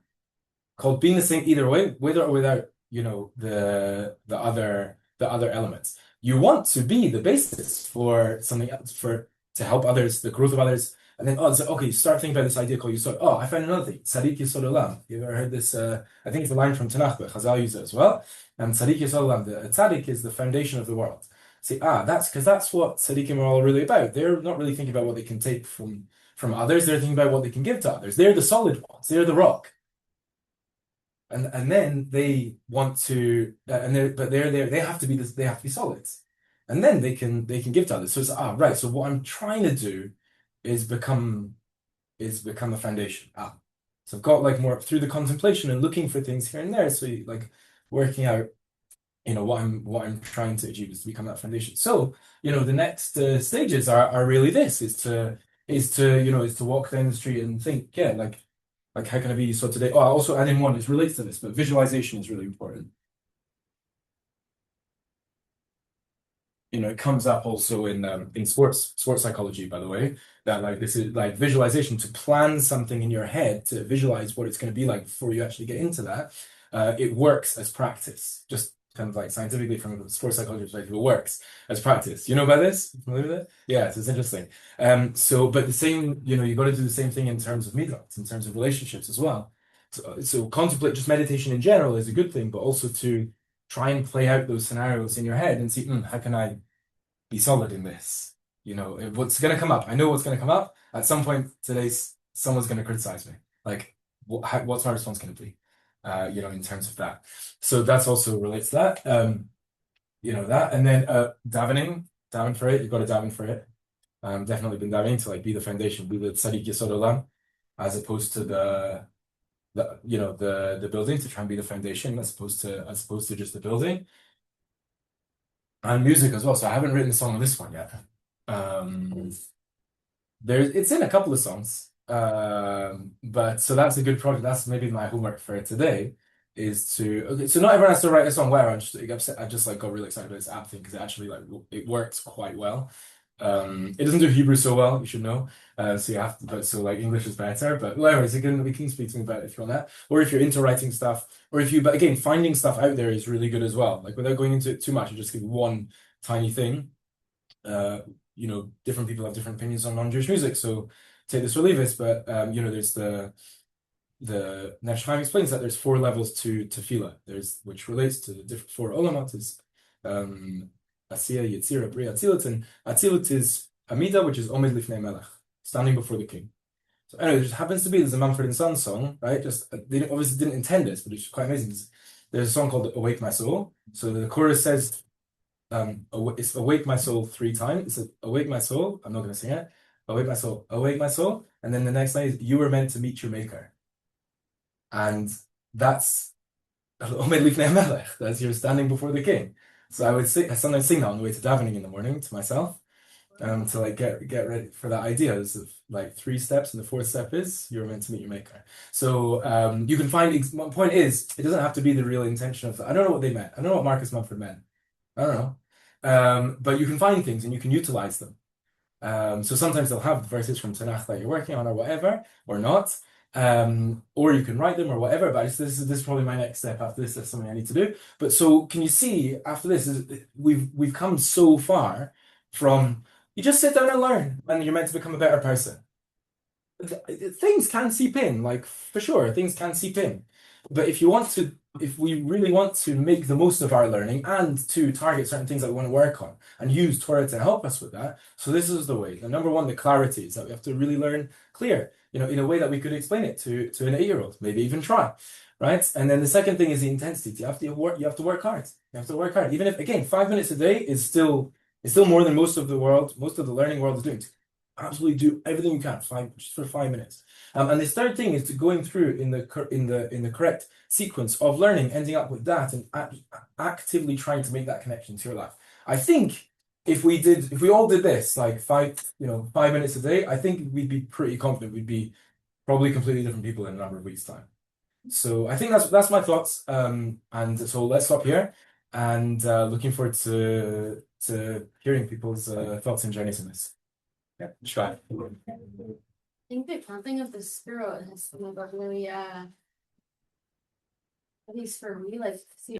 called being the same either way, with or without the other elements. You want to be the basis for something else, to help others, the growth of others. And then, okay, you start thinking about this idea called Yisod. Oh, I found another thing. Tzadik Yisod Olam. You ever heard this? I think it's a line from Tanakh, but Chazal use it as well. And Tzadik Yisod Olam, the Tzadik is the foundation of the world. See, that's because that's what Tzadikim are all really about. They're not really thinking about what they can take from others. They're thinking about what they can give to others. They're the solid ones. They're the rock. And then they want to, they have to be this, they have to be solids, and then they can give to others. So it's right. So what I'm trying to do is become the foundation. So I've got like more through the contemplation and looking for things here and there. So like working out, what I'm trying to achieve is to become that foundation. So the next stages are really this is to walk down the street and think, yeah, like how can I be so today? Oh, I also add in one, it relates to this, but visualization is really important. It comes up also in sports psychology, by the way, that like this is like visualization, to plan something in your head, to visualize what it's going to be like before you actually get into that. It works as practice, just kind of like scientifically from a sports psychology perspective, it works as practice. You know about this? Familiar with it? Yeah, it's interesting. But the same, you got to do the same thing in terms of midot, in terms of relationships as well. So contemplate, just meditation in general is a good thing, but also to try and play out those scenarios in your head and see, how can I be solid in this? What's going to come up? I know what's going to come up. At some point today, someone's going to criticize me. Like, what's my response going to be? In terms of that. So that's also relates to that. That. And then daven for it. You've got to daven for it. Definitely been davening to like be the foundation, be the tzadik yesod olam, as opposed to the building, to try and be the foundation as opposed to just the building. And music as well. So I haven't written a song on this one yet. It's in a couple of songs. But so that's a good project. That's maybe my homework for today is so not everyone has to write a song where I just like got really excited about this app thing because it actually like it works quite well. It doesn't do Hebrew so well, you should know. So you have to, but so like English is better. But anyways, we can speak to me about it if you want that, or if you're into writing stuff, but again, finding stuff out there is really good as well. Like without going into it too much, I just give one tiny thing. Different people have different opinions on non-Jewish music, so take this or leave this. But there's the Nefesh Chaim explains that there's 4 levels to tefillah. Which relates to the different 4 olamot is Asiya, Yetzirah, Bria, Atzilut, and Atzilut is Amida, which is Omed Lifnei Melech, standing before the king. So anyway, there just happens to be there's a Mumford and Sons song, right? Just they obviously didn't intend this, but it's quite amazing. There's a song called "Awake My Soul." So the chorus says, "It's awake my soul 3 times." It's awake my soul. I'm not going to sing it. Awake my soul, awake my soul, and then the next line is, "You were meant to meet your maker," and that's Omed Lifnei Melech. That's you're standing before the king. So I sometimes sing that on the way to davening in the morning to myself, to like get ready for that idea. There's like 3 steps, and the 4th step is you're meant to meet your maker. So you can find. My point is, it doesn't have to be the real intention of. I don't know what they meant. I don't know what Marcus Mumford meant. I don't know. But you can find things and you can utilize them. So sometimes they'll have verses from Tanakh that you're working on or whatever, or not. Or you can write them or whatever, but this is probably my next step after this. That's something I need to do. But so can you see after this we've come so far from you just sit down and learn and you're meant to become a better person. Things can seep in, like for sure, things can seep in. But if we really want to make the most of our learning and to target certain things that we want to work on and use Torah to help us with that, so this is the way. The number one, the clarity is that we have to really learn clear, in a way that we could explain it to an 8-year-old, maybe even try, right? And then the second thing is the intensity. You have to work hard. You have to work hard, even if again 5 minutes a day is still more than most of the learning world is doing. Absolutely do everything you can just for 5 minutes. And this third thing is to going through in the correct sequence of learning, ending up with that and actively trying to make that connection to your life. I think if we all did this like 5 minutes a day, I think we'd be pretty confident we'd be probably completely different people in a number of weeks' time. So I think that's my thoughts. And so let's stop here and looking forward to hearing people's thoughts and journeys in this. Yeah, try.
I think the counting of the spirit has been really, at least for me, like, see